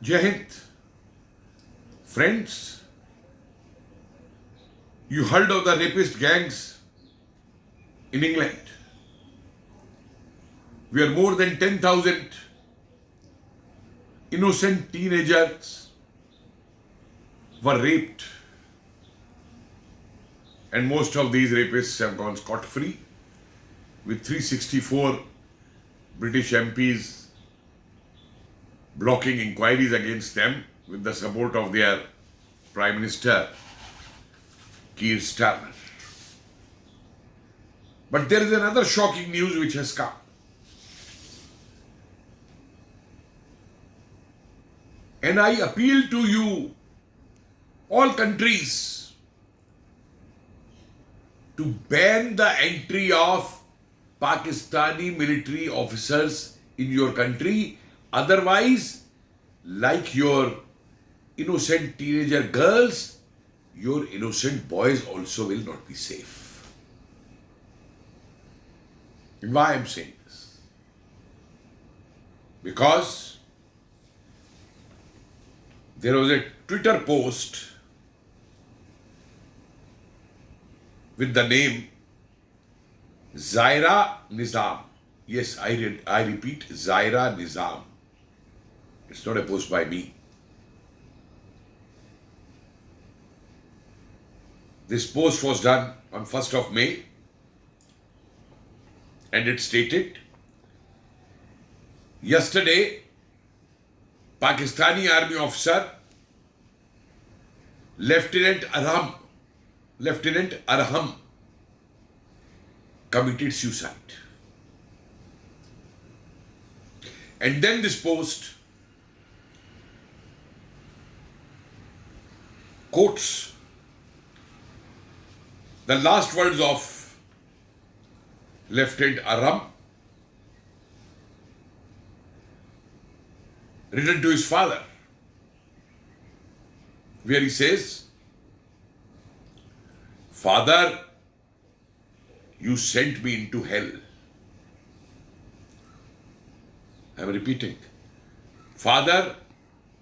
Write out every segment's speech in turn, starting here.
Jai Hind. Friends, you heard of the rapist gangs in England, where more than 10,000 innocent teenagers were raped, and most of these rapists have gone scot-free, with 364 British MPs blocking inquiries against them with the support of their Prime Minister, Keir Starmer. But there is another shocking news which has come. And I appeal to you, all countries, to ban the entry of Pakistani military officers in your country. Otherwise, like your innocent teenager girls, your innocent boys also will not be safe. And why I am saying this? Because there was a Twitter post with the name Zaira Nizam. Yes, I repeat, Zaira Nizam. It's not a post by me. This post was done on 1st of May, and it stated, yesterday, Pakistani Army officer Lieutenant Ahram committed suicide. And then this post quotes the last words of Lieutenant Ahram written to his father, where he says, "Father, you sent me into hell." I am repeating. "Father,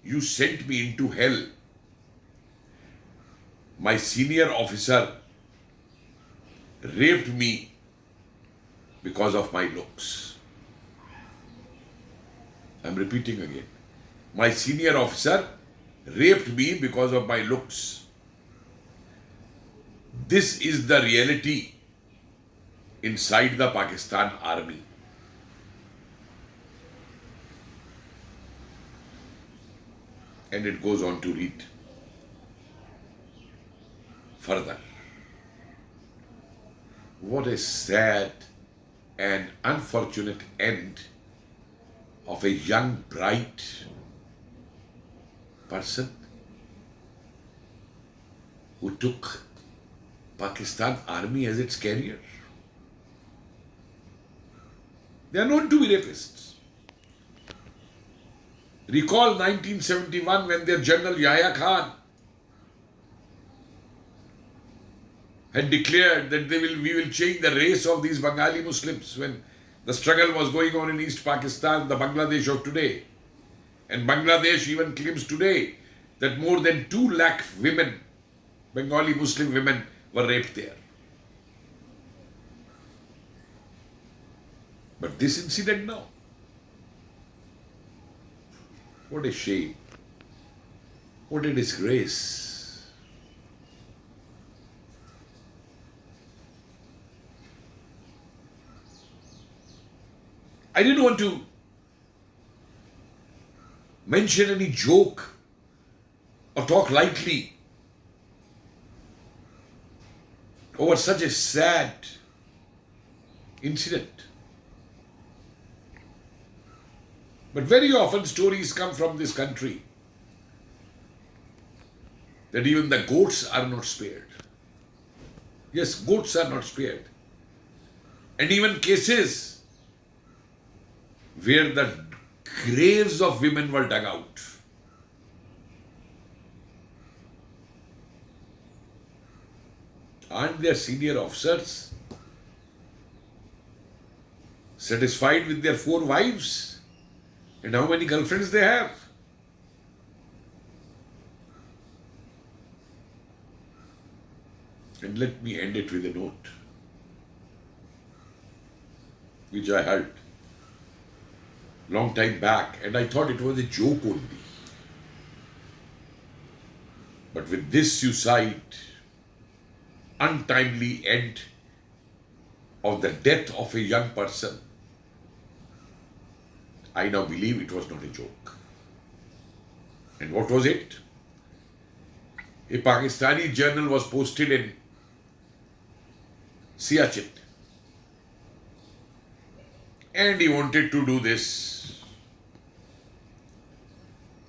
you sent me into hell. My senior officer raped me because of my looks." I am repeating again. My senior officer raped me because of my looks. This is the reality inside the Pakistan Army. And it goes on to read further. What a sad and unfortunate end of a young, bright person who took Pakistan Army as its career. They are known to be rapists. Recall 1971 when their General Yahya Khan had declared that we will change the race of these Bengali Muslims when the struggle was going on in East Pakistan, the Bangladesh of today. And Bangladesh even claims today that more than 2 lakh women, Bengali Muslim women, were raped there. But this incident now, what a shame, what a disgrace. I didn't want to mention any joke or talk lightly over such a sad incident. But very often stories come from this country that even the goats are not spared. Yes, goats are not spared. And even cases where the graves of women were dug out. Aren't their senior officers satisfied with their 4 wives and how many girlfriends they have? And let me end it with a note, which I heard long time back, and I thought it was a joke only. But with this suicide, untimely end of the death of a young person, I now believe it was not a joke. And what was it? A Pakistani journal was posted in Siachen, and he wanted to do this.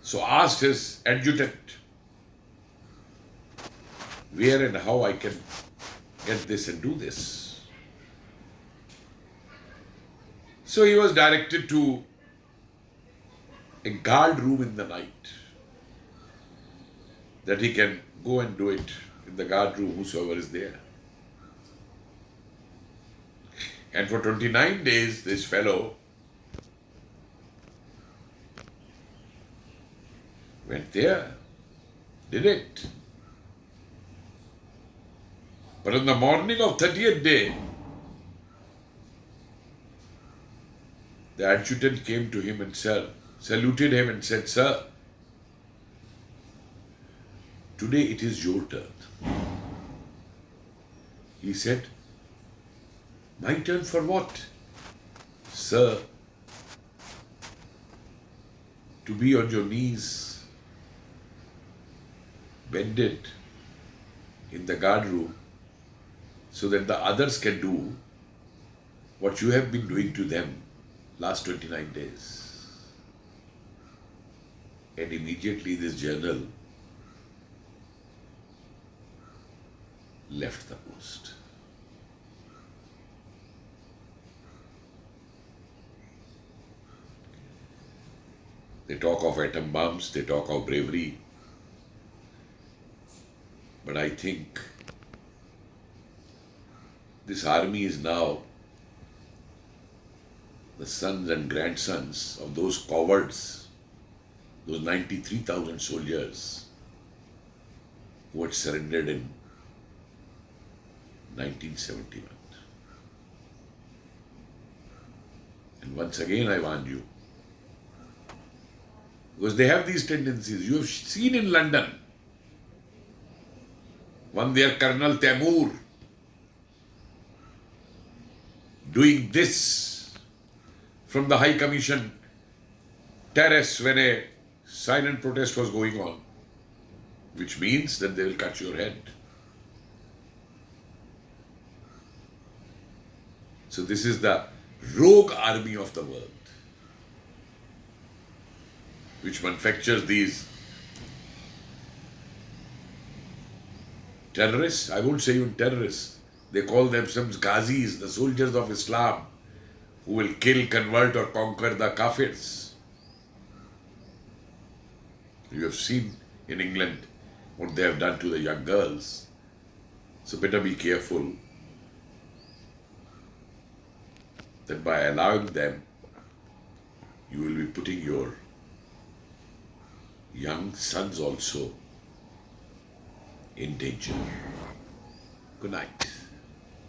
So asked his adjutant, where and how I can get this and do this. So he was directed to a guard room in the night, that he can go and do it in the guard room, whosoever is there. And for 29 days, this fellow went there, did it. But on the morning of 30th day, the adjutant came to him and saluted him and said, "Sir, today it is your turn." He said, "My turn for what?" "Sir, to be on your knees, bended in the guard room, so that the others can do what you have been doing to them last 29 days. And immediately this journal left the post. They talk of atom bombs, they talk of bravery, but I think this army is now the sons and grandsons of those cowards, those 93,000 soldiers who had surrendered in 1971. And once again I warn you, because they have these tendencies. You have seen in London, one there, Colonel Taimur, doing this from the High Commission terrace when a silent protest was going on, which means that they will cut your head. So this is the rogue army of the world, which manufactures these terrorists. I won't say even terrorists. They call themselves Ghazis, the soldiers of Islam, who will kill, convert or conquer the Kafirs. You have seen in England what they have done to the young girls. So better be careful that by allowing them, you will be putting your young sons also in danger. Good night.